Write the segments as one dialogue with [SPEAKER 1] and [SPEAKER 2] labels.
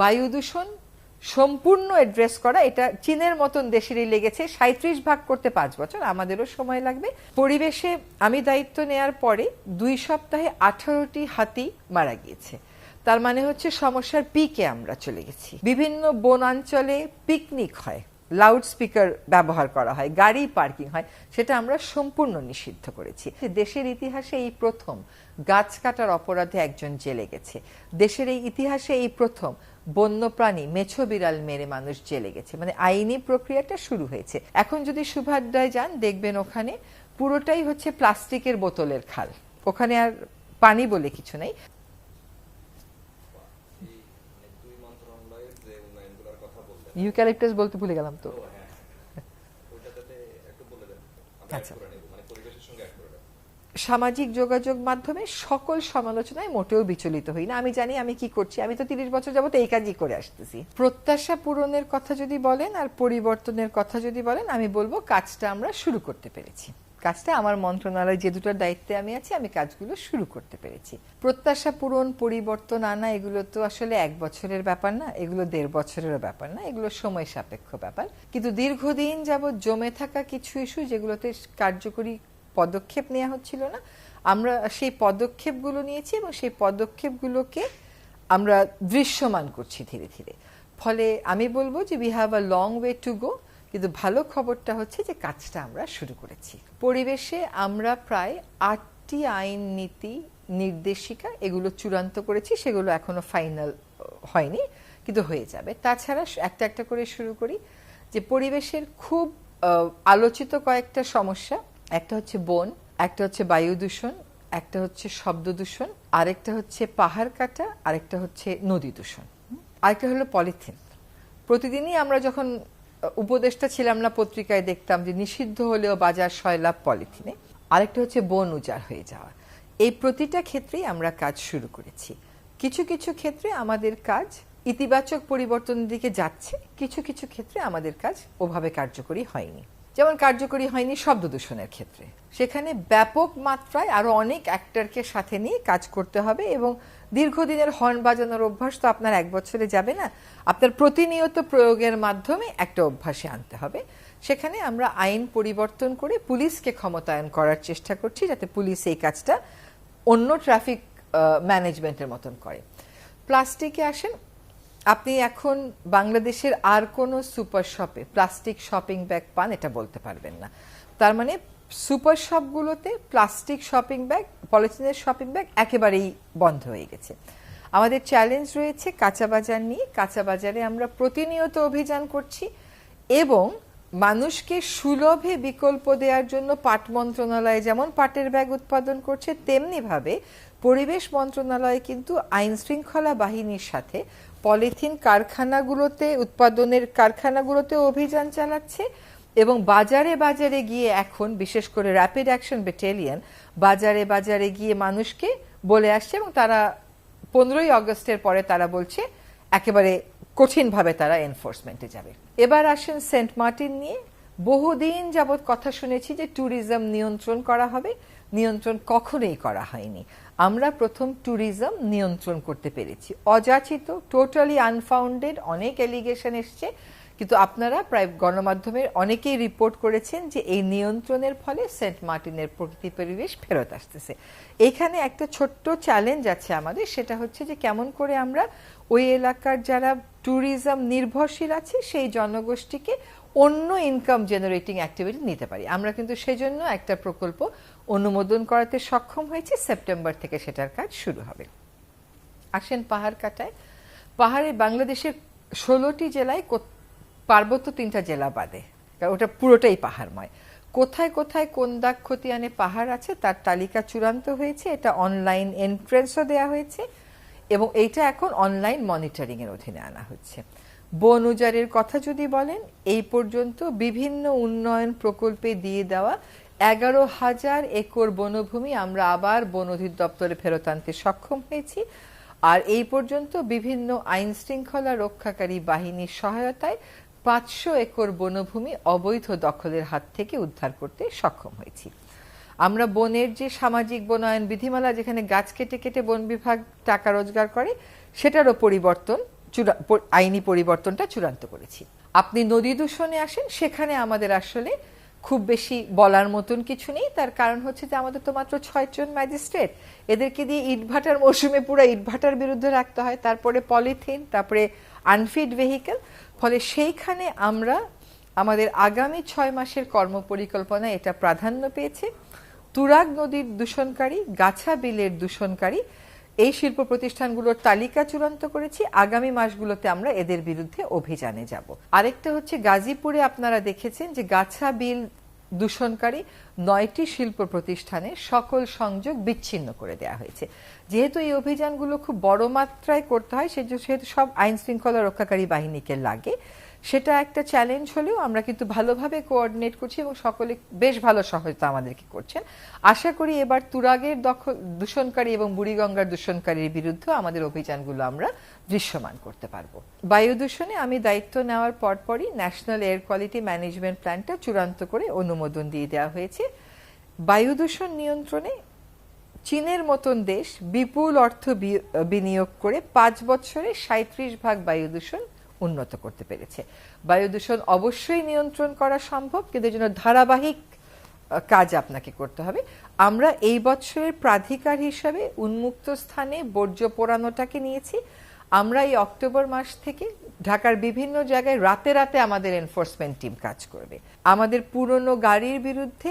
[SPEAKER 1] বায়ু দূষণ সম্পূর্ণ অ্যাড্রেস করা, এটা চীনের মতন দেশেরই লেগেছে 37 ভাগ করতে 5 বছর, আমাদেরও সময় লাগবে। পরিবেশে আমি দায়িত্ব নেয়ার পরে 2 সপ্তাহে 18টি হাতি মারা গিয়েছে। তার মানে হচ্ছে সমস্যার পিকে আমরা চলে গেছি। বিভিন্ন বনাঞ্চলে পিকনিক হয়, লাউড স্পিকার ব্যবহার করা হয়, গাড়ি পার্কিং হয়, সেটা আমরা সম্পূর্ণ নিষিদ্ধ করেছি। দেশের ইতিহাসে এই প্রথম গাছ কাটার অপরাধে একজন জেলে গেছে। দেশের এই ইতিহাসে এই প্রথম বন্যপ্রাণী মেছো বিড়াল মেরে মানুষ জেলে গেছে। মানে আইনি প্রক্রিয়াটা শুরু হয়েছে। এখন যদি সুভাদ্রায় যান দেখবেন ওখানে পুরোটাই হচ্ছে প্লাস্টিকের বোতলের খাল, ওখানে আর পানি বলে কিছু নেই। ইউক্যালিপটাস বলতে ভুলে গেলাম তো। আচ্ছা, সামাজিক যোগাযোগ মাধ্যমে সকল সমালোচনায় মোটেও বিচলিত হই না। আমি জানি আমি কি করছি, আমি তো 30 বছর যাবত এই কাজই করে আসতেছি। প্রত্যাশা পূরণের কথা যদি বলেন আর পরিবর্তনের কথা যদি বলেন, আমি বলবো কাজটা আমরা শুরু করতে পেরেছি। কাজটা আমার মন্ত্রণালয় যে দুটোর দায়িত্বে আমি আছি, আমি কাজগুলো শুরু করতে পেরেছি। প্রত্যাশা পূরণ, পরিবর্তন আনা, এগুলো তো আসলে 1 বছরের ব্যাপার না, এগুলো 1.5 বছরেরও ব্যাপার না, এগুলো সময় সাপেক্ষ ব্যাপার। কিন্তু দীর্ঘদিন যাবৎ জমে থাকা কিছু ইস্যু যেগুলোতে কার্যকরী পদক্ষেপ নেওয়া হচ্ছিল না, আমরা সেই পদক্ষেপগুলো নিয়েছি এবং সেই পদক্ষেপগুলোকে আমরা দৃশ্যমান করছি ধীরে ধীরে। ফলে আমি বলবো যে we have a long way to go, কিন্তু ভালো খবরটা হচ্ছে যে কাজটা আমরা শুরু করেছি। পরিবেশে আমরা প্রায় 8টি আইন, নীতি, নির্দেশিকা এগুলো চূড়ান্ত করেছি, সেগুলো এখনো ফাইনাল হয়নি, কিন্তু হয়ে যাবে। তাছাড়া একটা একটা করে শুরু করি। যে পরিবেশের খুব আলোচিত কয়েকটা সমস্যা, একটা হচ্ছে বন, একটা হচ্ছে বায়ু দূষণ, একটা হচ্ছে শব্দ দূষণ, আরেকটা হচ্ছে পাহাড় কাটা, আরেকটা হচ্ছে নদী দূষণ, আরেকটা হলো পলিথিন। প্রতিদিনই আমরা যখন উপদেষ্টা ছিলাম না, পত্রিকায় দেখতাম যে নিষিদ্ধ হলেও বাজার সয়লাভ পলিথিনে। আরেকটা হচ্ছে বন উজাড় হয়ে যাওয়া। এই প্রতিটা ক্ষেত্রেই আমরা কাজ শুরু করেছি। কিছু কিছু ক্ষেত্রে আমাদের কাজ ইতিবাচক পরিবর্তনের দিকে যাচ্ছে, কিছু কিছু ক্ষেত্রে আমাদের কাজ ওভাবে কার্যকরী হয়নি। যেমন কার্যকরী হয়নি শব্দ দূষণের ক্ষেত্রে, সেখানে ব্যাপক মাত্রায় আরো অনেক অ্যাক্টরকে সাথে নিয়ে কাজ করতে হবে এবং দীর্ঘদিনের হর্ন বাজানোর অভ্যাস তো আপনার 1 বছরে যাবে না, আপনার প্রতিনিয়ত প্রয়োগের মাধ্যমে একটা অভ্যাসে আনতে হবে। সেখানে আমরা আইন পরিবর্তন করে পুলিশকে ক্ষমতায়ন করার চেষ্টা করছি, যাতে পুলিশ এই কাজটা অন্য ট্রাফিক ম্যানেজমেন্টের মতন করে। প্লাস্টিকে আসেন, আপনি এখন বাংলাদেশের আর কোনো সুপার শপে প্লাস্টিক শপিং ব্যাগ পান এটা বলতে পারবেন না। তার মানে সুপার শপগুলোতে প্লাস্টিক শপিং ব্যাগ, পলিথিনের শপিং ব্যাগ একেবারেই বন্ধ হয়ে গেছে। আমাদের চ্যালেঞ্জ রয়েছে কাঁচা বাজার নিয়ে। কাঁচা বাজারে আমরা প্রতিনিয়ত অভিযান করছি এবং মানুষকে সুলভে বিকল্প দেওয়ার জন্য পাট মন্ত্রণালয় যেমন পাটের ব্যাগ উৎপাদন করছে, তেমনিভাবে পরিবেশ মন্ত্রণালয় কিন্তু আইন শৃঙ্খলা বাহিনীর সাথে পলিথিন কারখানাগুলোতে, উৎপাদনের কারখানাগুলোতে অভিযান চালাচ্ছে এবং বাজারে বাজারে গিয়ে এখন বিশেষ করে র্যাপিড অ্যাকশন ব্যাটালিয়ন বাজারে বাজারে গিয়ে মানুষকে বলে আসছে এবং তারা 15ই আগস্টের পরে তারা বলছে একেবারে কঠিনভাবে তারা এনফোর্সমেন্টে যাবে। এবার আসেন সেন্ট মার্টিন নিয়ে। বহুদিন যাবৎ কথা শুনেছি যে ট্যুরিজম নিয়ন্ত্রণ করা হবে, নিয়ন্ত্রণ কখনোই করা হয়নি। আমরা প্রথম ট্যুরিজম নিয়ন্ত্রণ করতে পেরেছি। অযাচিত, টোটালি আনফাউন্ডেড অনেক এলিগেশন এসছে, কিন্তু আপনারা প্রায় গণমাধ্যমের অনেকেই রিপোর্ট করেছেন যে এই নিয়ন্ত্রণের ফলে সেন্ট মার্টিনের প্রকৃতি পরিবেশ ফেরত আসতেছে। এখানে একটা ছোট্ট চ্যালেঞ্জ আছে আমাদের, সেটা হচ্ছে যে কেমন করে আমরা ওই এলাকার যারা ট্যুরিজম নির্ভরশীল আছে সেই জনগোষ্ঠীকে অন্য ইনকাম জেনারেটিং অ্যাক্টিভিটি নিতে পারি। আমরা কিন্তু সেজন্য একটা প্রকল্প অনুমোদন করাতে সক্ষম হয়েছে, সেপ্টেম্বর থেকে সেটার কাজ শুরু হবে। আসেন পাহাড় কাটায়। পাহাড়ে বাংলাদেশের 16টি জেলায়, পার্বত্য 3টা জেলা বাদে, কারণ ওটা পুরোটাই পাহাড়ময়, কোথায় কোথায় কোন দাগ খতিয়ানে পাহাড় আছে তার তালিকা চূড়ান্ত হয়েছে। এটা অনলাইন এন্ট্রেন্সও দেওয়া হয়েছে এবং এইটা এখন অনলাইন মনিটরিং এর অধীনে আনা হচ্ছে। বন উজাড়ের কথা যদি বলেন, এই পর্যন্ত বিভিন্ন উন্নয়ন প্রকল্পে দিয়ে দেওয়া 11,000 একর বনভূমি আমরা আবার বন অধিদপ্তরে ফেরত আনতে সক্ষম হয়েছি। আর এই পর্যন্ত বিভিন্ন আইন শৃঙ্খলা রক্ষাকারী বাহিনীর সহায়তায় 500 একর বনভূমি অবৈধ দখলের হাত থেকে উদ্ধার করতে সক্ষম হয়েছি। আমরা বনের যে সামাজিক বনায়ন বিধিমালা, যেখানে গাছ কেটে কেটে বন বিভাগ টাকা রোজগার করে, সেটারও পরিবর্তন আইনি পরিবর্তনটা চূড়ান্ত করেছি। আপনি নদী দূষণে আসেন, সেখানে আমাদের আসলে খুব বেশি বলার মতন কিছু নেই। তার কারণ হচ্ছে যে আমাদের তো মাত্র 6 জন ম্যাজিস্ট্রেট, এদেরকে দিয়ে ইটভাটার মৌসুমে পুরো ইটভাটার বিরুদ্ধে রাখতে হয়, তারপরে পলিথিন, তারপরে আনফিট ভেহিকেল। ফলে সেইখানে আমরা আমাদের আগামী 6 মাসের কর্মপরিকল্পনা এটা প্রাধান্য পেয়েছে। তুরাগ নদীর দূষণকারী, গাছা বিলের দূষণকারী এই শিল্প প্রতিষ্ঠানগুলোর তালিকা চূড়ান্ত করেছি। আগামী মাসগুলোতে আমরা এদের বিরুদ্ধে অভিযানে যাব। আরেকটা হচ্ছে গাজীপুরে আপনারা দেখেছেন যে গাছা বিল দূষণকারী 9টি শিল্প প্রতিষ্ঠানে সকল সংযোগ বিচ্ছিন্ন করে দেওয়া হয়েছে। যেহেতু এই অভিযানগুলো খুব বড় মাত্রায় করতে হয়, সেহেতু সব আইন শৃঙ্খলা রক্ষাকারী বাহিনীকে লাগে। সেটা একটা চ্যালেঞ্জ হলেও আমরা কিন্তু ভালোভাবে কোঅর্ডিনেট করছি এবং সকলে বেশ ভালো সহায়তা আমাদেরকে করছেন। আশা করি এবার তুরাগের দূষণকারী এবং বুড়িগঙ্গার দূষণকারীর বিরুদ্ধে আমাদের অভিযানগুলো আমরা দৃশ্যমান করতে পারবো। বায়ু দূষণে আমি দায়িত্ব নেওয়ার পরপরই ন্যাশনাল এয়ার কোয়ালিটি ম্যানেজমেন্ট প্ল্যানটা চূড়ান্ত করে অনুমোদন দিয়ে দেওয়া হয়েছে। বায়ু দূষণ নিয়ন্ত্রণে চীনের মতন দেশ বিপুল অর্থ বিনিয়োগ করে 5 বছরে 37 ভাগ বায়ু দূষণ উন্নত করতে পেরেছে। বায়ু দূষণ অবশ্যই নিয়ন্ত্রণ করা সম্ভব, কিন্তু এর জন্য ধারাবাহিক কাজ আপনাকে করতে হবে। আমরা এই বছরের প্রাধিকার হিসাবে উন্মুক্ত স্থানে বর্জ্য পোড়ানোটাকে নিয়েছি। আমরা এই অক্টোবর মাস থেকে ঢাকার বিভিন্ন জায়গায় রাতে রাতে আমাদের এনফোর্সমেন্ট টিম কাজ করবে। আমাদের পুরনো গাড়ির বিরুদ্ধে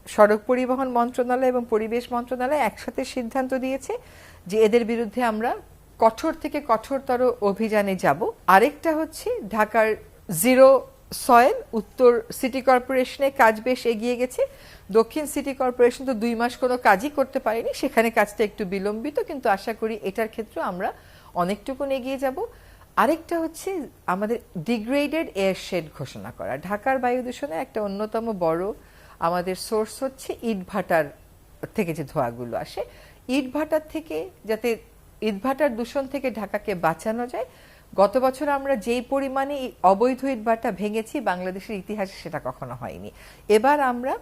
[SPEAKER 1] সড়ক পরিবহন মন্ত্রণালয় এবং পরিবেশ মন্ত্রণালয় একসাথে সিদ্ধান্ত দিয়েছে যে এদের বিরুদ্ধে আমরা কঠোর থেকে কঠোরতর অভিযানে যাব। আরেকটা হচ্ছে ঢাকার জিরো সয়েল, উত্তর সিটি কর্পোরেশনে কাজ বেশ এগিয়ে গেছে। দক্ষিণ সিটি কর্পোরেশন তো 2 মাস কোনো কাজই করতে পারেনি, সেখানে কাজটা একটু বিলম্বিত, কিন্তু আশা করি এটার ক্ষেত্রে আমরা অনেকটুকুন এগিয়ে যাব। আরেকটা হচ্ছে আমাদের ডিগ্রেডেড এয়ার শেড ঘোষণা করা। ঢাকার বায়ু দূষণে একটা অন্যতম বড় আমাদের সোর্স হচ্ছে ইটভাটার থেকে যে ধোঁয়াগুলো আসে। ইটভাটার থেকে যাতে ইটভাটার দূষণ থেকে ঢাকাকে বাঁচানো যায়, গত বছর আমরা যেই পরিমাণে অবৈধ ইটভাটা ভেঙেছি বাংলাদেশের ইতিহাসে সেটা কখনো হয়নি। এবার আমরা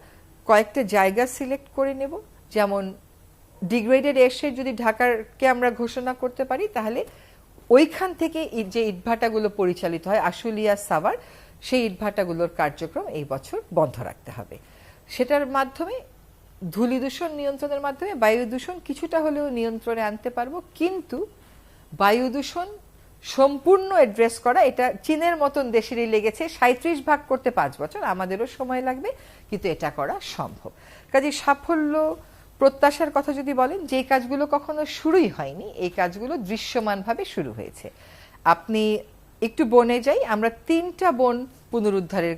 [SPEAKER 1] কয়েকটা জায়গা সিলেক্ট করে নেব, যেমন ডিগ্রেডেড এয়ারশেড যদি ঢাকারকে আমরা ঘোষণা করতে পারি, তাহলে ওইখান থেকে যে ইটভাটাগুলো পরিচালিত হয় আশুলিয়া, সাভার, সেই ইটভাটাগুলোর কার্যক্রম এই বছর বন্ধ রাখতে হবে। সেটার মাধ্যমে ধূলি দূষণ নিয়ন্ত্রণের মাধ্যমে বায়ু দূষণ কিছুটা হলেও নিয়ন্ত্রণে আনতে পারবো। কিন্তু বায়ু দূষণ সম্পূর্ণ অ্যাড্রেস করা, এটা চীনের মতন দেশেরই লেগেছে 37 ভাগ করতে 5 বছর, আমাদেরও সময় লাগবে, কিন্তু এটা করা সম্ভব। কাজে সাফল্য প্রত্যাশার কথা যদি বলেন, যে কাজগুলো কখনো শুরুই হয়নি, এই কাজগুলো দৃশ্যমানভাবে শুরু হয়েছে। আপনি একটু বনে যাই, আমরা 3টা বন পুনরুদ্ধারের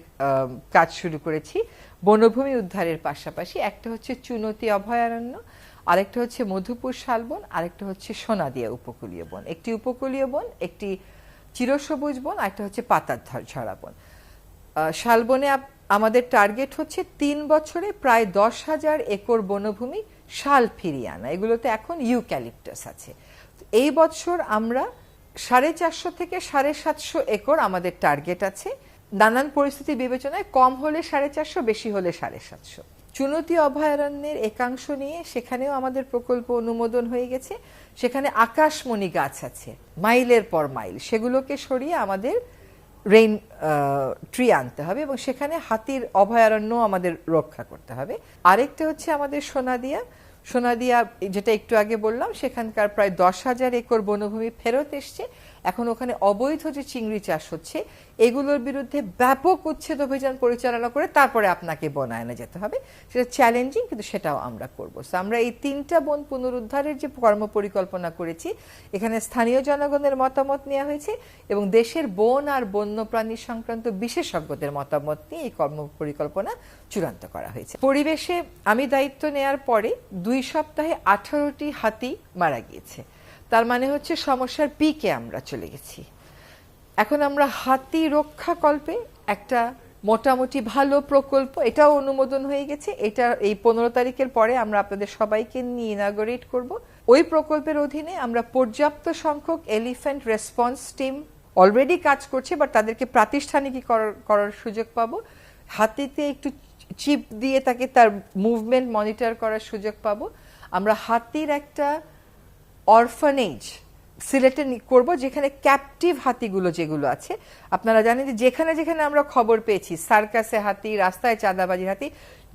[SPEAKER 1] কাজ শুরু করেছি বনভূমি উদ্ধারের পাশাপাশি। একটা হচ্ছে চুনতি অভয়ারণ্য, আরেকটা হচ্ছে মধুপুর শালবন, আরেকটা হচ্ছে সোনাদিয়া উপকূলীয় বন। একটি উপকূলীয় বন, একটি চিরসবুজ বন, আরেকটা হচ্ছে পাতার ঝরা বন। শালবনে আমাদের টার্গেট হচ্ছে 3 বছরে প্রায় 10,000 একর বনভূমি শাল ফিরিয়ে আনা। এগুলোতে এখন ইউক্যালিপটাস আছে। এই বছর আমরা 450 থেকে 750 একর আমাদের টার্গেট আছে। নানান পরিস্থিতি বিবেচনায় কম হলে 450, বেশি হলে 750। চুনতি অভয়ারণ্যের একাংশ নিয়ে সেখানেও আমাদের প্রকল্প অনুমোদন হয়ে গেছে। সেখানে আকাশমণি গাছ আছে মাইলের পর মাইল, সেগুলোকে সরিয়ে আমাদের রেইন ট্রি আনতে হবে এবং সেখানে হাতির অভয়ারণ্য আমাদের রক্ষা করতে হবে। আরেকটা হচ্ছে আমাদের সোনাদিয়া, যেটা একটু আগে বললাম, সেখানকার প্রায় 10,000 একর বনভূমি ফেরত এসছে। এখন ওখানে অবৈধ যে চিংড়ি চাষ হচ্ছে, এগুলোর বিরুদ্ধে ব্যাপক উচ্ছেদ অভিযান পরিচালনা করে তারপরে আপনাকে বনায়নে যেতে হবে। সেটা চ্যালেঞ্জিং, কিন্তু সেটাও আমরা করব। আমরা এই 3টা বন পুনরুদ্ধারের যে কর্মপরিকল্পনা করেছি, এখানে স্থানীয় জনগণের মতামত নেওয়া হয়েছে এবং দেশের বন আর বন্যপ্রাণী সংক্রান্ত বিশেষজ্ঞদের মতামত নিয়ে এই কর্মপরিকল্পনা চূড়ান্ত করা হয়েছে। পরিবেশে আমি দায়িত্ব নেয়ার পরে 2 সপ্তাহে 18টি হাতি মারা গিয়েছে। তার মানে হচ্ছে সমস্যার পিকে আমরা চলে গেছি। এখন আমরা হাতি রক্ষাকল্পে একটা মোটামুটি ভালো প্রকল্প, এটাও অনুমোদন হয়ে গেছে। এটা এই 15 তারিখের পরে আমরা আপনাদের সবাইকে নিয়ে ইনাগরেট করব। ওই প্রকল্পের অধীনে আমরা পর্যাপ্ত সংখ্যক এলিফ্যান্ট রেসপন্স টিম অলরেডি কাজ করছে, বাট তাদেরকে প্রাতিষ্ঠানিকী করার সুযোগ পাবো। হাতিতে একটু চিপ দিয়ে তাকে তার মুভমেন্ট মনিটর করার সুযোগ পাবো। আমরা হাতির একটা অরফানেজ, সিলেটে করব, যেখানে ক্যাপটিভ হাতিগুলো যেগুলো আছে, আপনারা জানেন যে যেখানে যেখানে আমরা খবর পেয়েছি সার্কাসে হাতি, রাস্তায় চাঁদাবাজি হাতি,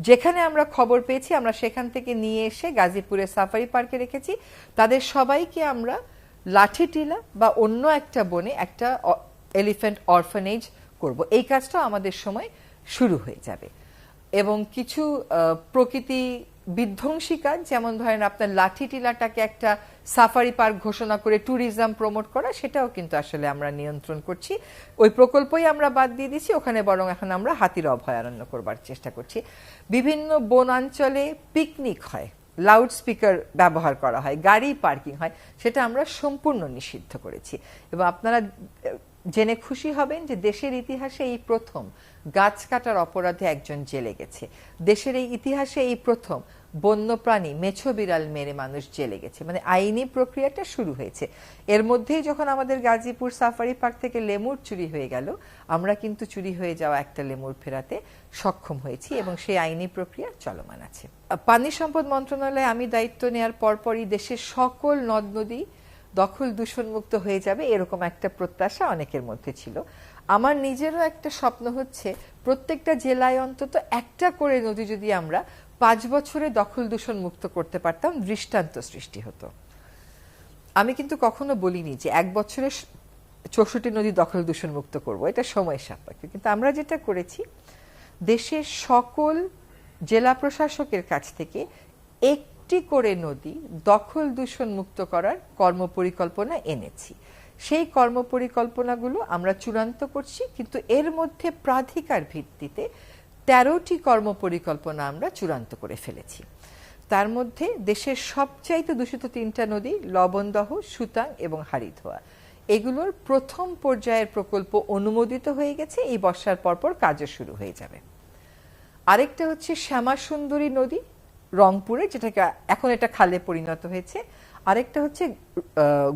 [SPEAKER 1] যেখানে আমরা খবর পেয়েছি আমরা সেখান থেকে নিয়ে এসে গাজীপুরের সাফারি পার্কে রেখেছি। তাদের সবাইকে আমরা লাঠিটিলা বা অন্য একটা বনে একটা এলিফ্যান্ট অরফানেজ করব। এই কাজটা আমাদের সময় শুরু হয়ে যাবে। এবং কিছু প্রকৃতি বিধ্বংসী কাজ, যেমন ধরেন আপনার লাঠি টিলাটাকে একটা সাফারি পার্ক ঘোষণা করে ট্যুরিজম প্রমোট করা, সেটাও কিন্তু আসলে আমরা নিয়ন্ত্রণ করছি। ওই প্রকল্পই আমরা বাদ দিয়ে দিচ্ছি, ওখানে বরং এখন আমরা হাতির অভয়ারণ্য করবার চেষ্টা করছি। বিভিন্ন বনাঞ্চলে পিকনিক হয়, লাউড স্পিকার ব্যবহার করা হয়, গাড়ি পার্কিং হয়, সেটা আমরা সম্পূর্ণ নিষিদ্ধ করেছি। এবং আপনারা জেনে খুশি হবেন যে দেশের ইতিহাসে এই প্রথম গাছ কাটার অপরাধে একজন জেলে গেছে। দেশের এই ইতিহাসে এই প্রথম বন্যপ্রাণী মেছো বিড়াল মেরে মানুষ জেলে গেছে। মানে আইনি প্রক্রিয়াটা শুরু হয়েছে। এর মধ্যেই যখন আমাদের গাজীপুর সাফারি পার্ক থেকে লেমুর চুরি হয়ে গেল, আমরা কিন্তু চুরি হয়ে যাওয়া একটা লেমুর ফেরাতে সক্ষম হয়েছি এবং সেই আইনি প্রক্রিয়া চলমান আছে। পানি সম্পদ মন্ত্রণালয়ে আমি দায়িত্ব নেওয়ার পরপরই দেশের সকল নদ নদী দখল দূষণমুক্ত হয়ে যাবে, এরকম একটা প্রত্যাশা অনেকের মধ্যে ছিল। আমার নিজেরও একটা স্বপ্ন হচ্ছে প্রত্যেকটা জেলায় অন্তত একটা করে নদী যদি আমরা 5 বছরে দখল দূষণ মুক্ত করতে পারতাম, দৃষ্টান্ত সৃষ্টি হতো। আমি কিন্তু কখনো বলিনি যে 1 বছরে 64 নদী দখল দূষণ মুক্ত করব, এটা সময় সাপেক্ষ। কিন্তু আমরা যেটা করেছি, দেশের সকল জেলা প্রশাসকের কাছ থেকে একটি করে নদী দখল দূষণ মুক্ত করার কর্মপরিকল্পনা এনেছি। সেই কর্মপরিকল্পনাগুলো আমরা চূড়ান্ত করছি, কিন্তু এর মধ্যে প্রাধিকার ভিত্তিতে 13টি কর্মপরিকল্পনা আমরা চূড়ান্ত করে ফেলেছি। তার মধ্যে দেশের সবচাইতে দূষিত 3টা নদী লবণদহ, সুতাং এবং হাড়িধোয়া, এগুলোর প্রথম পর্যায়ের প্রকল্প অনুমোদিত হয়ে গেছে। এই বর্ষার পরপর কাজও শুরু হয়ে যাবে। আরেকটা হচ্ছে শ্যামা সুন্দরী নদী রংপুরে, যেটাকে এখন এটা খালে পরিণত হয়েছে। আরেকটা হচ্ছে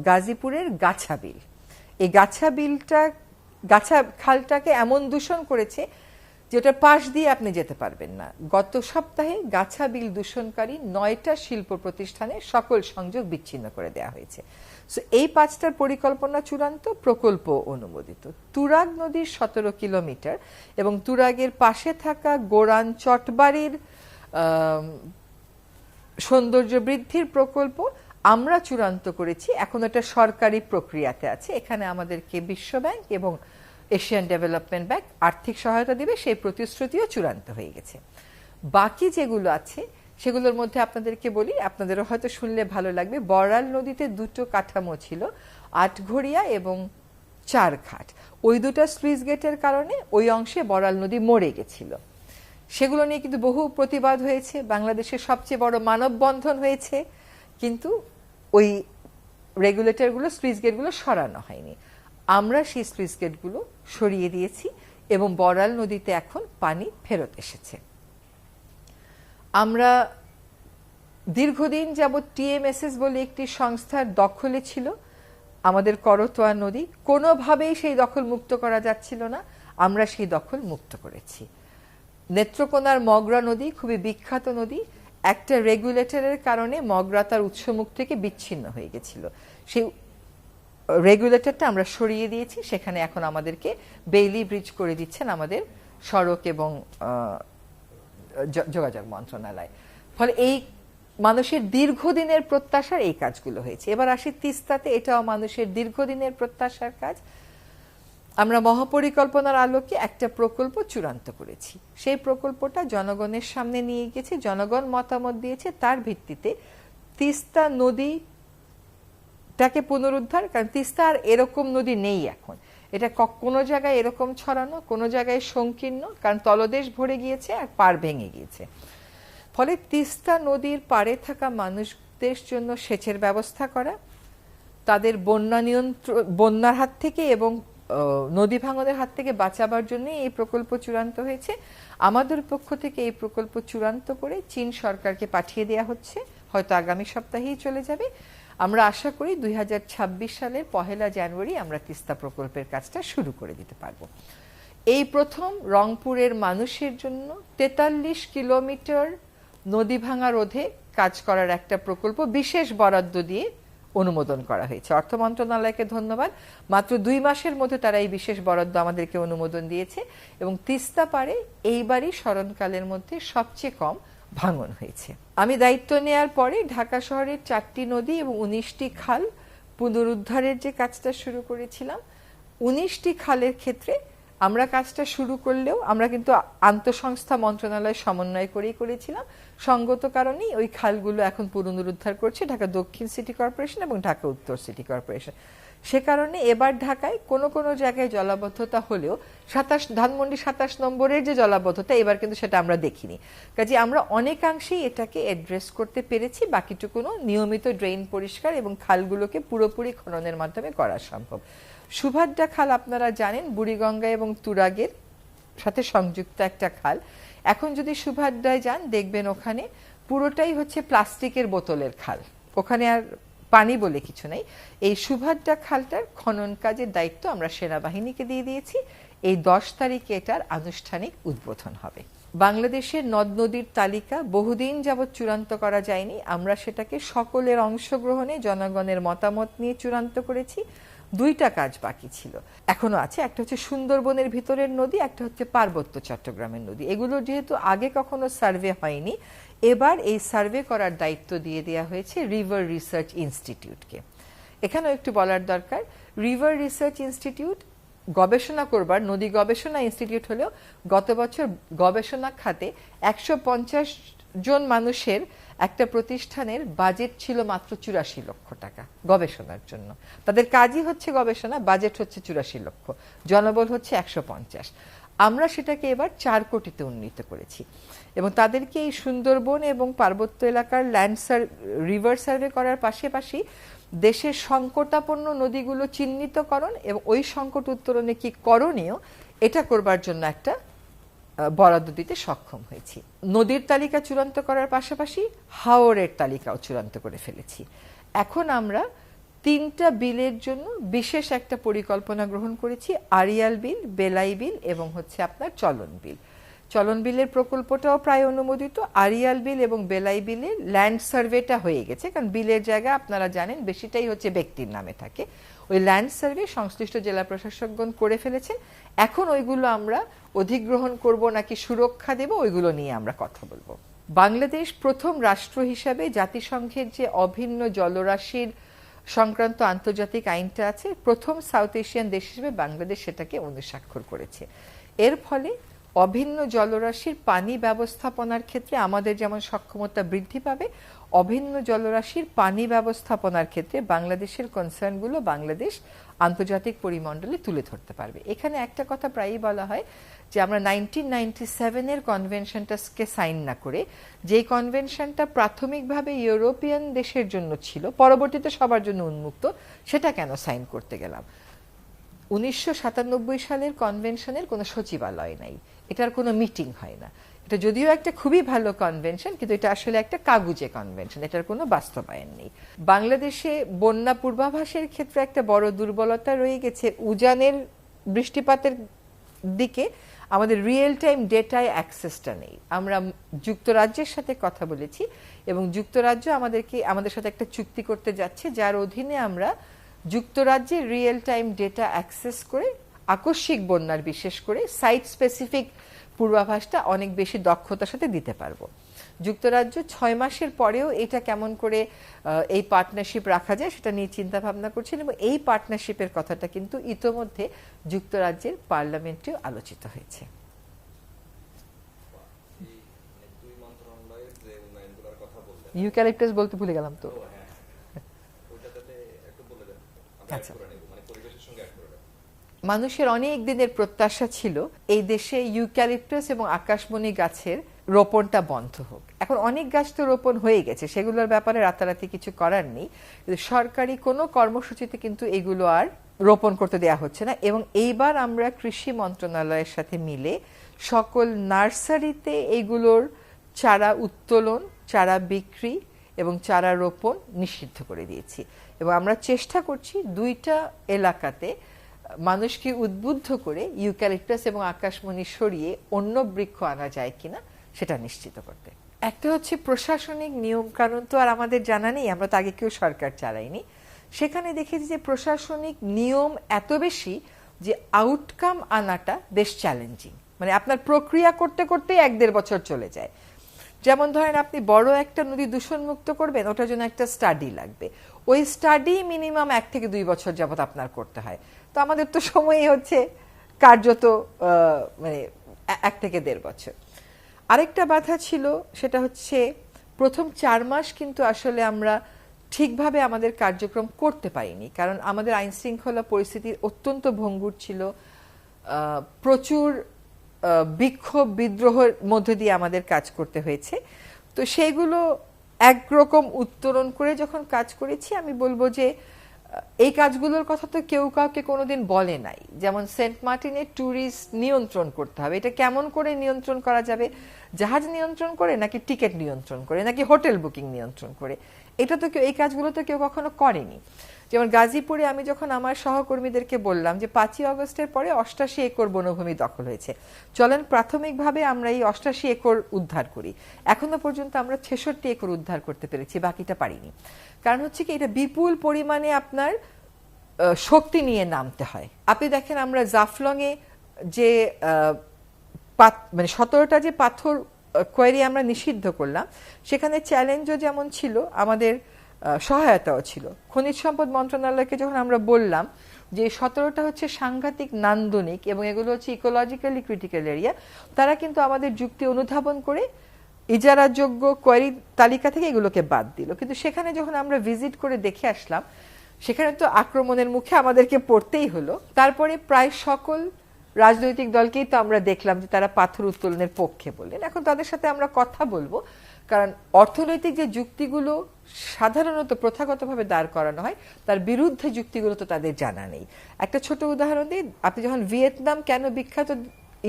[SPEAKER 1] গাজীপুরের গাছাবিল। এই গাছা খালটাকে এমন দূষণ করেছে যেটা পাশ দিয়ে আপনি যেতে পারবেন না। গত সপ্তাহে গাছাবিল দূষণকারী 9টা শিল্প প্রতিষ্ঠানে সকল সংযোগ বিচ্ছিন্ন করে দেওয়া হয়েছে। সো এই 5টার পরিকল্পনা চূড়ান্ত, প্রকল্প অনুমোদিত। তুরাগ নদীর 17 কিলোমিটার এবং তুরাগের পাশে থাকা গোরান চটবাড়ির সৌন্দর্য বৃদ্ধির প্রকল্প আমরা চূড়ান্ত করেছি। এখন এটা সরকারি প্রক্রিয়াতে আছে। এখানে আমাদেরকে বিশ্বব্যাংক এবং এশিয়ান ডেভেলপমেন্ট ব্যাংক আর্থিক সহায়তা দিবে, সেই প্রতিশ্রুতিও চূড়ান্ত হয়ে গেছে। বাকি যেগুলো আছে সেগুলোর মধ্যে আপনাদেরকে বলি, আপনাদেরও হয়তো শুনলে ভালো লাগবে। বড়াল নদীতে 2টো কাঠামো ছিল, আটঘরিয়া এবং চারঘাট। ওই 2টা স্লুইস গেটের কারণে ওই অংশে বড়াল নদী মরে গেছিল। সেগুলো নিয়ে কিন্তু বহু প্রতিবাদ হয়েছে, বাংলাদেশের সবচেয়ে বড় মানববন্ধন হয়েছে, কিন্তু ওই রেগুলেটরগুলো, স্লুইস গেটগুলো সরানো হয়নি। আমরা সেই স্লুইস গেটগুলো সরিয়ে দিয়েছি এবং বড়াল নদীতে এখন পানি ফেরত এসেছে। আমরা দীর্ঘদিন যাবৎ টিএমএসএস বলে একটি সংস্থার দখলে ছিল আমাদের করতোয়া নদী, কোনোভাবেই সেই দখল মুক্ত করা যাচ্ছিল না, আমরা সেই দখল মুক্ত করেছি। নেত্রকোনার মগরা নদী খুবই বিখ্যাত নদী, একটা রেগুলেটরের কারণে মগরা তার উৎসমুখ থেকে বিচ্ছিন্ন হয়ে গেছিল। সেই রেগুলেটরটা আমরা সরিয়ে দিয়েছি, সেখানে এখন আমাদেরকে বেইলি ব্রিজ করে দিচ্ছেন আমাদের সড়ক এবং যোগাযোগ মন্ত্রণালয়। ফলে এই মানুষের দীর্ঘদিনের প্রত্যাশার এই কাজগুলো হয়েছে। এবার আসি তিস্তাতে, এটাও মানুষের দীর্ঘদিনের প্রত্যাশার কাজ। আমরা মহাপরিকল্পনার আলোকে একটা প্রকল্প চূড়ান্ত করেছি। সেই প্রকল্পটা জনগণের সামনে নিয়ে গেছে, জনগণ মতামত দিয়েছে। তার ভিত্তিতে তিস্তা নদীটাকে পুনরুদ্ধার, কারণ তিস্তা আর এরকম নদী নেই এখন। এটা কোনো জায়গায় এরকম ছড়ানো, কোনো জায়গায় সংকীর্ণ, কারণ তলদেশ ভরে গিয়েছে আর পাড় ভেঙে গিয়েছে। ফলে তিস্তা নদীর পাড়ে থাকা মানুষদের জন্য সেচের ব্যবস্থা করা, তাদের বন্যার হাত থেকে এবং নদী ভাঙনের হাত থেকে বাঁচাবার জন্য এই প্রকল্প চূড়ান্ত হয়েছে। আমাদের পক্ষ থেকে এই প্রকল্প চূড়ান্ত করে চীন সরকারকে পাঠিয়ে দেওয়া হচ্ছে, হয়তো আগামী সপ্তাহেই চলে যাবে। আমরা আশা করি 2026 সালের 1 জানুয়ারি আমরা তিস্তা প্রকল্পের কাজটা শুরু করে দিতে পারবো। এই প্রথম রংপুরের মানুষের জন্য 43 কিলোমিটার নদী ভাঙা রোধে কাজ করার একটা প্রকল্প বিশেষ বরাদ্দ দিয়ে অনুমোদন করা হয়েছে। অর্থ মন্ত্রণালয়কে ধন্যবাদ, মাত্র 2 মাসের মধ্যে তারা এই বিশেষ বরাদ্দ আমাদেরকে অনুমোদন দিয়েছে এবং তিস্তা পারে এইবারই স্মরণকালের মধ্যে সবচেয়ে কম ভাঙন হয়েছে। আমি দায়িত্ব নেয়ার পরে ঢাকা শহরের 4টি নদী এবং 19টি খাল পুনরুদ্ধারের যে কাজটা শুরু করেছিলাম, 19টি খালের ক্ষেত্রে আমরা কাজটা শুরু করলেও আমরা কিন্তু আন্তঃসংস্থা মন্ত্রণালয় সমন্বয় করেই করেছিলাম। সঙ্গত কারণেই ওই খালগুলো এখন পুনরুদ্ধার করছে ঢাকা দক্ষিণ সিটি কর্পোরেশন এবং ঢাকা উত্তর সিটি কর্পোরেশন। সে কারণে এবার ঢাকায় কোনো জায়গায় জলাবদ্ধতা হলেও ধানমন্ডি 27 নম্বরের যে জলাবদ্ধতা, এবার কিন্তু সেটা আমরা দেখিনি। কাজে আমরা অনেকাংশেই এটাকে অ্যাড্রেস করতে পেরেছি, বাকিটুকুনো নিয়মিত ড্রেন পরিষ্কার এবং খালগুলোকে পুরোপুরি খননের মাধ্যমে করা সম্ভব। সুভাদ্রা খাল আপনারা জানেন বুড়িগঙ্গা এবং তুরাগের সাথে সংযুক্ত একটা খাল। এখন যদি সুভাদ্রায় যান দেখবেন ওখানে পুরোটাই হচ্ছে প্লাস্টিকের বোতলের খাল, ওখানে আর পানি বলে কিছু নেই। এই সুভাদ্রা খালটার খনন কাজের দায়িত্ব আমরা সেনাবাহিনীকে দিয়ে দিয়েছি। এই 10 তারিখে এটার আনুষ্ঠানিক উদ্বোধন হবে। বাংলাদেশের নদ নদীর তালিকা বহুদিন যাবৎ চূড়ান্ত করা যায়নি, আমরা সেটাকে সকলের অংশগ্রহণে জনগণের মতামত নিয়ে চূড়ান্ত করেছি। 2টা কাজ বাকি ছিল, এখনো আছে। একটা হচ্ছে সুন্দরবনের ভিতরের নদী, একটা হচ্ছে পার্বত্য চট্টগ্রামের নদী। এগুলো যেহেতু আগে কখনো সার্ভে হয়নি, এবার এই সার্ভে করার দায়িত্ব দিয়ে দেওয়া হয়েছে রিভার রিসার্চ ইনস্টিটিউটকে। এখানেও একটু বলার দরকার, রিভার রিসার্চ ইনস্টিটিউট গবেষণা করবার নদী গবেষণা ইনস্টিটিউট হলেও গত বছর গবেষণা খাতে 150 জন মানুষের একটা প্রতিষ্ঠানের বাজেট ছিল মাত্র 84 লক্ষ টাকা গবেষণার জন্য। তাদের কাজই হচ্ছে গবেষণা, বাজেট হচ্ছে 84 লক্ষ, জনবল হচ্ছে 150। আমরা সেটাকে এবার 4 কোটিতে উন্নীত করেছি এবং তাদেরকে এই সুন্দরবন এবং পার্বত্য এলাকার রিভার সার্ভে করার পাশাপাশি দেশের সংকটাপন্ন নদীগুলো চিহ্নিতকরণ এবং ওই সংকট উত্তরণে কি করণীয় এটা করবার জন্য একটা বরাদ্দ দিতে সক্ষম হয়েছি। নদীর তালিকা চূড়ান্ত করার পাশাপাশি হাওরের তালিকাও চূড়ান্ত করে ফেলেছি। এখন আমরা 3টা বিলের জন্য বিশেষ একটা পরিকল্পনা গ্রহণ করেছি, আড়িয়াল বিল, বেলাই বিল এবং হচ্ছে আপনার চলন বিল। চলন বিলের প্রকল্পটাও প্রায় অনুমোদিত। আড়িয়াল বিল এবং বেলাই বিলের ল্যান্ড সার্ভেটা হয়ে গেছে, কারণ বিলের জায়গা আপনারা জানেন বেশিটাই হচ্ছে ব্যক্তির নামে থাকে। ওই ল্যান্ড সার্ভে সংশ্লিষ্ট জেলা প্রশাসকগণ করে ফেলেছেন। এখন ওইগুলো আমরা অধিগ্রহণ করব নাকি সুরক্ষা দেব, ওইগুলো নিয়ে আমরা কথা বলবো। বাংলাদেশ প্রথম রাষ্ট্র হিসাবে জাতিসংঘের যে অভিন্ন জলরাশির সংক্রান্ত আন্তর্জাতিক আইনটা আছে, প্রথম সাউথ এশিয়ান দেশ হিসেবে বাংলাদেশ সেটাকে অনুস্বাক্ষর করেছে। এর ফলে অভিন্ন জলরাশির পানি ব্যবস্থাপনার ক্ষেত্রে আমাদের যেমন সক্ষমতা বৃদ্ধি পাবে, অভিন্ন জলরাশির পানি ব্যবস্থাপনার ক্ষেত্রে বাংলাদেশের কনসার্নগুলো বাংলাদেশ আন্তর্জাতিক পরিমণ্ডলে তুলে ধরতে পারবে। এখানে একটা কথা প্রায়ই বলা হয় যে আমরা 1997-এর কনভেনশনটাকে সাইন না করে, যে কনভেনশনটা প্রাথমিকভাবে ইউরোপিয়ান দেশের জন্য ছিল, পরবর্তীতে সবার জন্য উন্মুক্ত, সেটা কেন সাইন করতে গেলাম? 1997 সালের কনভেনশনের কোনো সচিবালয় নাই, এটার কোনো মিটিং হয় না। এটা যদিও একটা খুবই ভালো কনভেনশন, কিন্তু এটা আসলে একটা কাগুজে কনভেনশন, এটার কোনো বাস্তবায়ন নেই। বাংলাদেশে বন্যা পূর্বাভাসের ক্ষেত্রে একটা বড় দুর্বলতা রয়ে গেছে, উজানের বৃষ্টিপাতের দিকে আমাদের রিয়েল টাইম ডেটায় অ্যাক্সেসটা নেই। আমরা যুক্তরাজ্যের সাথে কথা বলেছি এবং যুক্তরাজ্য আমাদের সাথে একটা চুক্তি করতে যাচ্ছে, যার অধীনে আমরা যুক্তরাজ্যের রিয়েল টাইম ডেটা অ্যাক্সেস করে আকস্মিক বন্যার বিশেষ করে সাইট স্পেসিফিক পূর্বাভাসটা অনেক বেশি দক্ষতার সাথে দিতে পারবো। যুক্তরাজ্য 6 মাসের পরেও এটা কেমন করে এই পার্টনারশিপ রাখা যায় সেটা নিয়ে চিন্তা ভাবনা করছেন এবং এই পার্টনারশিপের কথাটা কিন্তু ইতোমধ্যে যুক্তরাজ্যের পার্লামেন্টেও আলোচিত হয়েছে। ইউক্যালিপটাস বলতে ভুলে গেলাম তো। আচ্ছা, মানুষের অনেক দিনের প্রত্যাশা ছিল এই দেশে ইউক্যালিপটাস এবং আকাশমণি গাছের রোপণটা বন্ধ হোক। এখন অনেক গাছ তো রোপণ হয়ে গেছে, সেগুলোর ব্যাপারে রাতারাতি কিছু করার নেই, কিন্তু সরকারি কোনো কর্মসূচিতে কিন্তু এগুলো আর রোপণ করতে দেয়া হচ্ছে না। এবং এইবার আমরা কৃষি মন্ত্রণালয়ের সাথে মিলে সকল নার্সারিতে এগুলোর চারা উত্তোলন, চারা বিক্রি এবং চারা রোপণ নিষিদ্ধ করে দিয়েছি এবং আমরা চেষ্টা করছি 2টা এলাকাতে মানুষকে উদ্বুদ্ধ করে ইউক্যালিপটাস এবং আকাশমণি সরিয়ে অন্য বৃক্ষ আনা যায় কিনা সেটা নিশ্চিত করতে। একটা হচ্ছে প্রশাসনিক নিয়ম কানুন তো আর আমাদের জানা নেই, আমরা তো আগে কেউ সরকার চালাইনি। সেখানে দেখেছি যে প্রশাসনিক নিয়ম এত বেশি যে আউটকাম আনাটা বেশ চ্যালেঞ্জিং, মানে আপনার প্রক্রিয়া করতে করতে 1-1.5 বছর চলে যায়। যেমন ধরেন আপনি বড় একটা নদী দূষণমুক্ত করবেন, ওটার জন্য একটা স্টাডি লাগবে, ওই স্টাডি মিনিমাম 1 থেকে 2 বছর যাবত আপনার করতে হয়। তো আমাদের তো সময়ই হচ্ছে কার্যত মানে 1 থেকে 1.5 বছর। আরেকটা বাধা ছিল, সেটা হচ্ছে প্রথম 4 মাস কিন্তু আসলে আমরা ঠিকভাবে আমাদের কার্যক্রম করতে পারিনি, কারণ আমাদের আইন শৃঙ্খলা পরিস্থিতির অত্যন্ত ভঙ্গুর ছিল। প্রচুর বিক্ষোভ বিদ্রোহের মধ্য দিয়ে আমাদের কাজ করতে হয়েছে। তো সেগুলো একরকম উত্তরণ করে যখন কাজ করেছি, আমি বলবো যে এই কাজগুলোর কথা তো কেউ কাউকে কোনোদিন বলে নাই। যেমন সেন্ট মার্টিনে ট্যুরিস্ট নিয়ন্ত্রণ করতে হবে, এটা কেমন করে নিয়ন্ত্রণ করা যাবে? জাহাজ নিয়ন্ত্রণ করে, নাকি টিকিট নিয়ন্ত্রণ করে, নাকি হোটেল বুকিং নিয়ন্ত্রণ করে? এটা তো কেউ, এই কাজগুলো তো কেউ কখনো করেনি। যেমন গাজীপুরে আমি যখন আমার সহকর্মীদেরকে বললাম যে 5ই আগস্টের পরে 88 একর বনভূমি দখল হয়েছে, চলেন প্রাথমিকভাবে আমরা এই 88 একর উদ্ধার করি। এখনো পর্যন্ত আমরা 66 একর উদ্ধার করতে পেরেছি, বাকিটা পারিনি। কারণ হচ্ছে কি, এটা বিপুল পরিমাণে আপনার শক্তি নিয়ে নামতে হয়। আপনি দেখেন আমরা জাফলংয়ে যে মানে 17টা যে পাথর কোয়ারি আমরা নিষিদ্ধ করলাম, সেখানে চ্যালেঞ্জও যেমন ছিল, আমাদের সহায়তাও ছিল। খনিজ সম্পদ মন্ত্রণালয়কে যখন আমরা বললাম যে 17টা হচ্ছে সাংঘাতিক নান্দনিক এবং এগুলো হচ্ছে ইকোলজিক্যালি ক্রিটিক্যাল এরিয়া, তারা কিন্তু আমাদের যুক্তি অনুধাবন করে ইজারাযোগ্য কোয়ারি তালিকা থেকে এগুলোকে বাদ দিল। কিন্তু সেখানে যখন আমরা ভিজিট করে দেখে আসলাম, সেখানে তো আক্রমণের মুখে আমাদেরকে পড়তেই হলো। তারপরে প্রায় সকল রাজনৈতিক দলকেই তো আমরা দেখলাম যে তারা পাথর উত্তোলনের পক্ষে বললেন। এখন তাদের সাথে আমরা কথা বলবো, কারণ অর্থনৈতিক যে যুক্তিগুলো সাধারণত প্রথাগতভাবে দাঁড় করানো হয়, তার বিরুদ্ধে যুক্তিগুলো তো তাদের জানা নেই। একটা ছোট উদাহরণ দিই, আপনি যখন ভিয়েতনাম কেন বিখ্যাত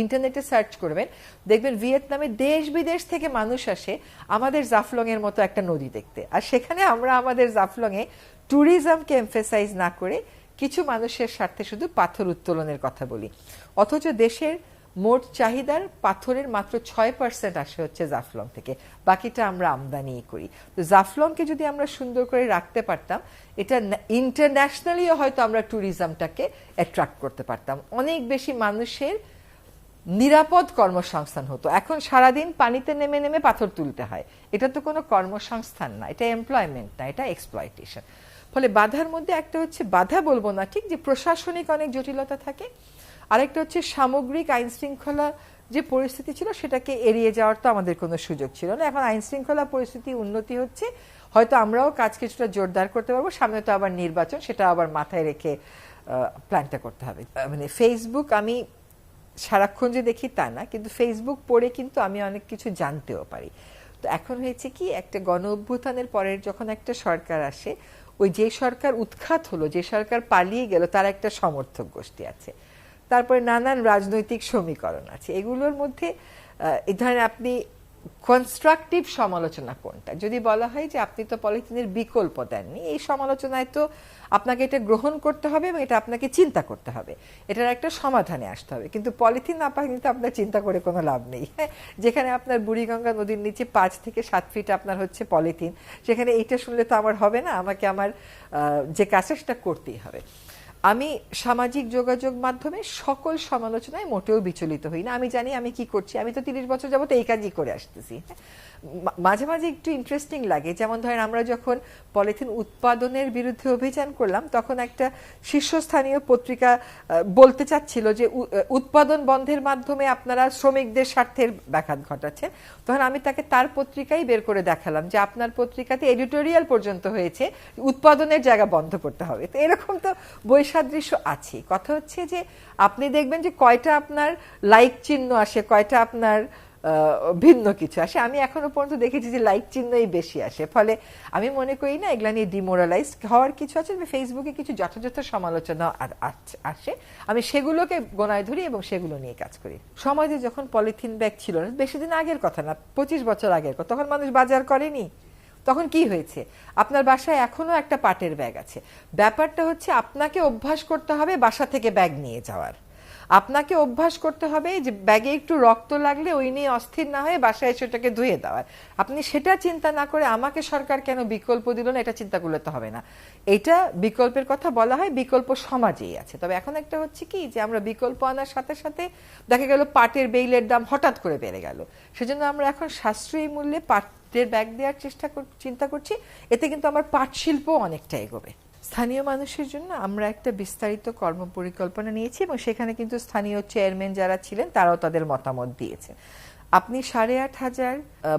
[SPEAKER 1] ইন্টারনেটে সার্চ করবেন, দেখবেন ভিয়েতনামে দেশ বিদেশ থেকে মানুষ আসে আমাদের জাফলং এর মতো একটা নদী দেখতে। আর সেখানে আমরা আমাদের জাফলং এ ট্যুরিজমকে এমফেসাইজ না করে কিছু মানুষের স্বার্থে শুধু পাথর উত্তোলনের কথা বলি, অথচ দেশের মোট চাহিদার পাথরের মাত্র 6% আসে হচ্ছে জাফলং থেকে, বাকিটা আমরা আমদানি করি। তো জাফলংকে যদি আমরা সুন্দর করে রাখতে পারতাম, এটা ইন্টারন্যাশনালিও হয়তো আমরা ট্যুরিজমটাকে অ্যাট্রাক্ট করতে পারতাম, অনেক বেশি মানুষের নিরাপদ কর্মসংস্থান হতো। এখন সারাদিন পানিতে নেমে নেমে পাথর তুলতে হয়, এটা তো কোনো কর্মসংস্থান না, এটা এমপ্লয়মেন্ট না, এটা এক্সপ্লয়টেশন। ফলে বাধার মধ্যে একটা হচ্ছে, বাধা বলবো না ঠিক, যে প্রশাসনিক অনেক জটিলতা থাকে, আরেকটা হচ্ছে সামগ্রিক আইন শৃঙ্খলা যে পরিস্থিতি ছিল সেটাকে এড়িয়ে যাওয়ার তো আমাদের কোনো সুযোগ ছিল না। এখন আইন শৃঙ্খলা পরিস্থিতি উন্নতি হচ্ছে, হয়তো আমরাও কাজ কিছুটা জোরদার করতে পারবো। সামনে তো আবার নির্বাচন, সেটা আবার মাথায় রেখে প্ল্যানটা করতে হবে। মানে ফেসবুক আমি সারাক্ষণ যে দেখি তা না, কিন্তু ফেসবুক পড়ে কিন্তু আমি অনেক কিছু জানতেও পারি। তো এখন হয়েছে কি, একটা গণ অভ্যুত্থানের পরের যখন একটা সরকার আসে, ওই যে সরকার উৎখাত হলো, যে সরকার পালিয়ে গেল, তার একটা সমর্থক গোষ্ঠী আছে, তারপরে নানান রাজনৈতিক সমীকরণ আছে। এগুলোর মধ্যে এই ধরনের আপনি কনস্ট্রাকটিভ সমালোচনা কোনটা, যদি বলা হয় যে আপনি তো পলিথিনের বিকল্প দেননি, এই সমালোচনায় তো আপনাকে এটা গ্রহণ করতে হবে এবং এটা আপনাকে চিন্তা করতে হবে, এটার একটা সমাধানে আসতে হবে। কিন্তু পলিথিন না পাই কিন্তু আপনার চিন্তা করে কোনো লাভ নেই। যেখানে আপনার বুড়িগঙ্গা নদীর নিচে 5 থেকে 7 ফিট আপনার হচ্ছে পলিথিন, সেখানে এইটা শুনলে তো আমার হবে না, আমাকে আমার যে কাজটা সেটা করতেই হবে। আমি সামাজিক যোগাযোগ মাধ্যমে সকল সমালোচনায় মোটেও বিচলিত হই না। আমি জানি আমি কি করছি, আমি তো 30 বছর যাবত এই কাজই করে আসতেছি। মাঝে মাঝে একটু ইন্টারেস্টিং লাগে, যেমন ধরেন আমরা যখন পলিথিন উৎপাদনের বিরুদ্ধে অভিযান করলাম, তখন একটা শীর্ষস্থানীয় পত্রিকা বলতে চাচ্ছিল যে উৎপাদন বন্ধের মাধ্যমে আপনারা শ্রমিকদের স্বার্থের ব্যাঘাত ঘটাচ্ছেন। তখন আমি তাকে তার পত্রিকাই বের করে দেখালাম যে আপনার পত্রিকাতে এডিটোরিয়াল পর্যন্ত হয়েছে উৎপাদনের জায়গা বন্ধ করতে হবে। তো এরকম তো বৈসাদৃশ্য আছে। কথা হচ্ছে যে আপনি দেখবেন যে কয়টা আপনার লাইক চিহ্ন আসে, কয়টা আপনার ভিন্ন কিছু আসে। আমি এখনো পর্যন্ত দেখেছি যে লাইক চিহ্নই বেশি আসে। ফলে আমি মনে করি না এগুলা নিয়ে ডিমোরালাইজ হওয়ার কিছু আছে। ফেসবুকে কিছু যথাযথ সমালোচনা আসে, আমি সেগুলোকে গোনায় ধরি এবং সেগুলো নিয়ে কাজ করি। সমাজে যখন পলিথিন ব্যাগ ছিল না, বেশি দিন আগের কথা না, 25 বছর আগের কথা, তখন মানুষ বাজার করেনি। তখন কি হয়েছে, আপনার বাসায় এখনো একটা পাটের ব্যাগ আছে। ব্যাপারটা হচ্ছে আপনাকে অভ্যাস করতে হবে বাসা থেকে ব্যাগ নিয়ে যাওয়ার। আপনাকে অভ্যাস করতে হবে যে ব্যাগে একটু রক্ত লাগলে ওই নিয়ে অস্থির না হয়ে বাসায় এসে ওটাকে ধুয়ে দেওয়ার। আপনি সেটা চিন্তা না করে আমাকে সরকার কেন বিকল্প দিল না এটা চিন্তা করলে তো হবে না। এটা বিকল্পের কথা বলা হয়, বিকল্প সমাজেই আছে। তবে এখন একটা হচ্ছে কি যে আমরা বিকল্প আনার সাথে সাথে দেখা গেল পাটের বেইলের দাম হঠাৎ করে বেড়ে গেল, সেজন্য আমরা এখন সাশ্রয়ী মূল্যে পাটের ব্যাগ দেওয়ার চিন্তা করছি। এতে কিন্তু আমার পাট শিল্প অনেকটা এগোবে। স্থানীয় মানুষের জন্য আমরা একটা বিস্তারিত কর্ম পরিকল্পনা নিয়েছি এবং সেখানে কিন্তু স্থানীয় চেয়ারম্যান যারা ছিলেন তারাও তাদের মতামত দিয়েছে। আপনি 8,500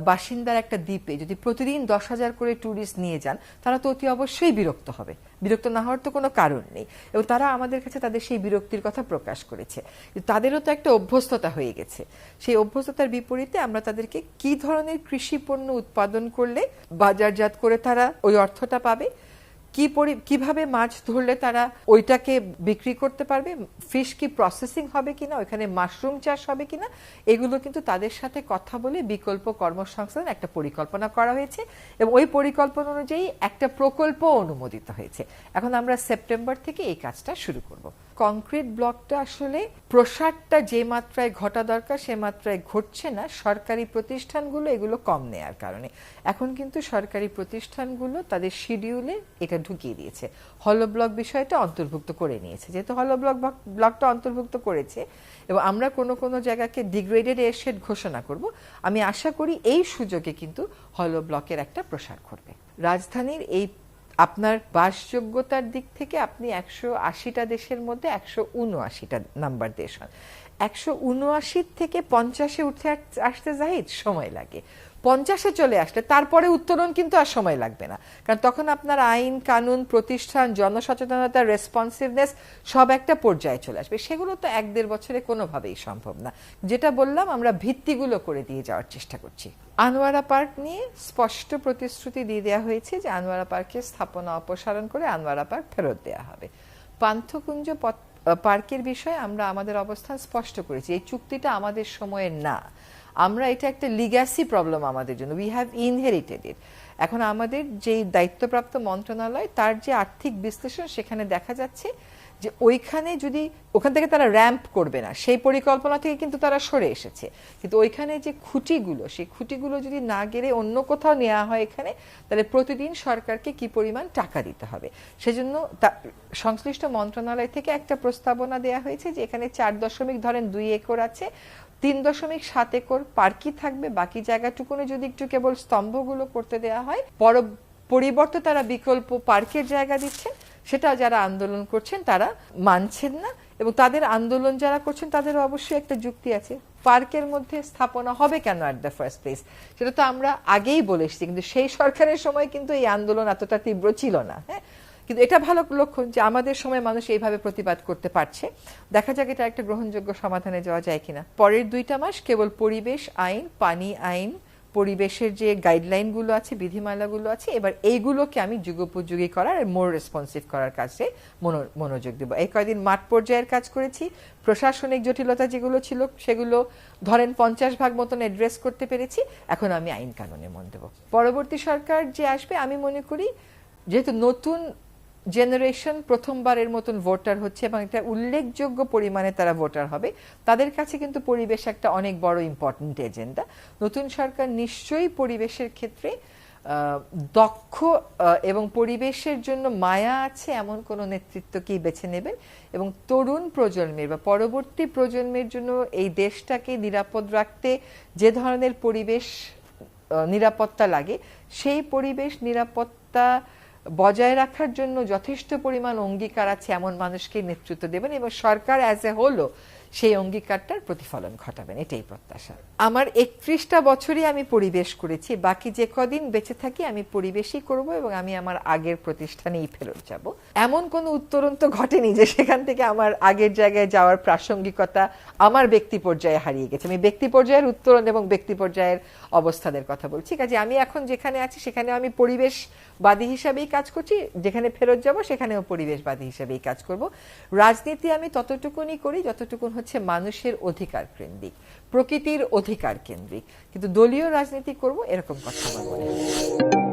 [SPEAKER 1] বাসিন্দার একটা দ্বীপে যদি প্রতিদিন 10,000 করে ট্যুরিস্ট নিয়ে যান, তারা তো অতি অবশ্যই বিরক্ত হবে। বিরক্ত না হওয়ার তো কোনো কারণ নেই, এবং তারা আমাদের কাছে তাদের সেই বিরক্তির কথা প্রকাশ করেছে। তাদেরও তো একটা অভ্যস্ততা হয়ে গেছে। সেই অভ্যস্ততার বিপরীতে আমরা তাদেরকে কি ধরনের কৃষি পণ্য উৎপাদন করলে বাজারজাত করে তারা ওই অর্থটা পাবে, কিভাবে মাছ ধরলে তারা ওইটাকে বিক্রি করতে পারবে, ফিশ কি প্রসেসিং হবে কিনা, ওইখানে মাশরুম চাষ হবে কিনা, এগুলো কিন্তু তাদের সাথে কথা বলে বিকল্প কর্মসংস্থান একটা পরিকল্পনা করা হয়েছে এবং ওই পরিকল্পনা অনুযায়ী একটা প্রকল্প অনুমোদিত হয়েছে। এখন আমরা সেপ্টেম্বর থেকে এই কাজটা শুরু করব। কংক্রিট ব্লকটা আসলে প্রসারটা যে মাত্রায় ঘটা দরকার সে মাত্রায় ঘটছে না সরকারি প্রতিষ্ঠানগুলো এগুলো কম নেয়ার কারণে। এখন কিন্তু সরকারি প্রতিষ্ঠানগুলো তাদের শিডিউলে এটা ঢুকিয়ে দিয়েছে, হলো ব্লক বিষয়টা অন্তর্ভুক্ত করে নিয়েছে। যেহেতু হলো ব্লকটা অন্তর্ভুক্ত করেছে এবং আমরা কোনো জায়গাকে ডিগ্রেডেড এয়ারশেড ঘোষণা করব, আমি আশা করি এই সুযোগে কিন্তু হলো ব্লকের একটা প্রসার ঘটবে। রাজধানীর এই আপনার বাসযোগ্যতার দিক থেকে আপনি 180টা দেশের মধ্যে 179টা নাম্বার দেশ হন। 179 থেকে 50-এ উঠে আসতে জাহিদ সময় লাগে। 50-এ চলে আসলে তারপরে উত্তরণ কিন্তু আর সময় লাগবে না, কারণ তখন আপনার আইন কানুন প্রতিষ্ঠান জনসচেতনতা রেসপন্সিভনেস সব একটা পর্যায়ে চলে আসবে। সেগুলো তো 1-1.5 বছরে কোনোভাবেই সম্ভব না। যেটা বললাম আমরা ভিত্তিগুলো করে দিয়ে যাওয়ার চেষ্টা করছি। আনোয়ারা পার্ক নিয়ে স্পষ্ট প্রতিশ্রুতি দিয়ে দেওয়া হয়েছে যে আনোয়ারা পার্কের স্থাপনা অপসারণ করে আনোয়ারা পার্ক ফেরত দেওয়া হবে। পান্থকুঞ্জ পার্কের বিষয়ে আমরা আমাদের অবস্থান স্পষ্ট করেছি, এই চুক্তিটা আমাদের সময়ের না। আমরা এটা একটা লিগ্যাসি প্রবলেম আমাদের জন্য, উই হ্যাভ ইনহেরিটেড ইট। এখন আমাদের যেই দায়িত্বপ্রাপ্ত মন্ত্রণালয় তার যে আর্থিক বিশ্লেষণ সেখানে দেখা যাচ্ছে যে ওইখানে যদি ওখান থেকে তারা র্যাম্প করবে না সেই পরিকল্পনা থেকে কিন্তু তারা সরে এসেছে, কিন্তু ওইখানে যে খুঁটিগুলো সেই খুঁটিগুলো যদি না গেড়ে অন্য কোথাও নেওয়া হয় এখানে, তাহলে প্রতিদিন সরকারকে কি পরিমাণ টাকা দিতে হবে। সেজন্য সংশ্লিষ্ট মন্ত্রণালয় থেকে একটা প্রস্তাবনা দেওয়া হয়েছে যে এখানে 4.2 একর আছে, 3.7 একর পার্কই থাকবে, বাকি জায়গাটুকুনে যদি একটু কেবল স্তম্ভগুলো করতে দেওয়া হয়, পরিবর্তে তারা বিকল্প পার্কের জায়গা দিচ্ছেন। সেটা যারা আন্দোলন করছেন তারা মানছেন না, এবং তাদের আন্দোলন যারা করছেন তাদের অবশ্যই একটা যুক্তি আছে। পার্কের মধ্যে স্থাপনা হবে কেন অ্যাট দ্য ফার্স্ট প্লেস, সেটা তো আমরা আগেই বলে এসেছি, কিন্তু সেই সরকারের সময় কিন্তু এই আন্দোলন এতটা তীব্র ছিল না। হ্যাঁ, কিন্তু এটা ভালো লক্ষণ যে আমাদের সময় মানুষ এইভাবে প্রতিবাদ করতে পারছে। দেখা যাক এটা একটা গ্রহণযোগ্য সমাধানে যাওয়া যায় কিনা। পরের 2টা মাস কেবল পরিবেশ আইন, পানি আইন, পরিবেশের যে গাইডলাইনগুলো আছে, বিধিমালাগুলো আছে, এবার এইগুলোকে আমি যুগোপযোগী করার, মোর রেসপন্সিভ করার কাজে মনোযোগ দেব। এই কয়েকদিন মাঠ পর্যায়ের কাজ করেছি, প্রশাসনিক জটিলতা যেগুলো ছিল সেগুলো ধরেন 50% মতন অ্যাড্রেস করতে পেরেছি। এখন আমি আইন কানুনে মন দেব। পরবর্তী সরকার যে আসবে আমি মনে করি যেহেতু নতুন জেনারেশন প্রথমবারের মতন ভোটার হচ্ছে এবং একটা উল্লেখযোগ্য পরিমাণে তারা ভোটার হবে, তাদের কাছে কিন্তু পরিবেশ একটা অনেক বড় ইম্পর্টেন্ট এজেন্ডা। নতুন সরকার নিশ্চয়ই পরিবেশের ক্ষেত্রে দক্ষ এবং পরিবেশের জন্য মায়া আছে এমন কোনো নেতৃত্বকেই বেছে নেবেন, এবং তরুণ প্রজন্মের বা পরবর্তী প্রজন্মের জন্য এই দেশটাকে নিরাপদ রাখতে যে ধরনের পরিবেশ নিরাপত্তা লাগে সেই পরিবেশ নিরাপত্তা বজায় রাখার জন্য যথেষ্ট পরিমাণ অঙ্গীকার আছে এমন মানুষকে নেতৃত্ব দেবেন, এবং সরকার অ্যাজ এ হোলও সেই অঙ্গীকারটার প্রতিফলন ঘটাবেন, এটাই প্রত্যাশা আমার। 31টা বছরই আমি পরিবেশ করেছি, বাকি যে কদিন বেঁচে থাকি আমি পরিবেশই করব এবং আমি আমার আগের প্রতিষ্ঠানেই ফেরত যাব। এমন কোনো উত্তরণ তো ঘটেনি যে সেখান থেকে আমার আগের জায়গায় যাওয়ার প্রাসঙ্গিকতা আমার ব্যক্তি পর্যায়ে হারিয়ে গেছে। আমি ব্যক্তি পর্যায়ের উত্তরণ এবং ব্যক্তি পর্যায়ের অবস্থানের কথা বলছি। কাজে আমি এখন যেখানে আছি সেখানে আমি পরিবেশবাদী হিসাবেই কাজ করছি, যেখানে ফেরত যাব সেখানেও পরিবেশবাদী হিসাবেই কাজ করব। রাজনীতি আমি ততটুকুনি করি যতটুকুন হচ্ছে মানুষের অধিকার কেন্দ্রিক, প্রকৃতির অধিকার কেন্দ্রিক, কিন্তু দলীয় রাজনীতি করব এরকম কথা আমার মনে হয়।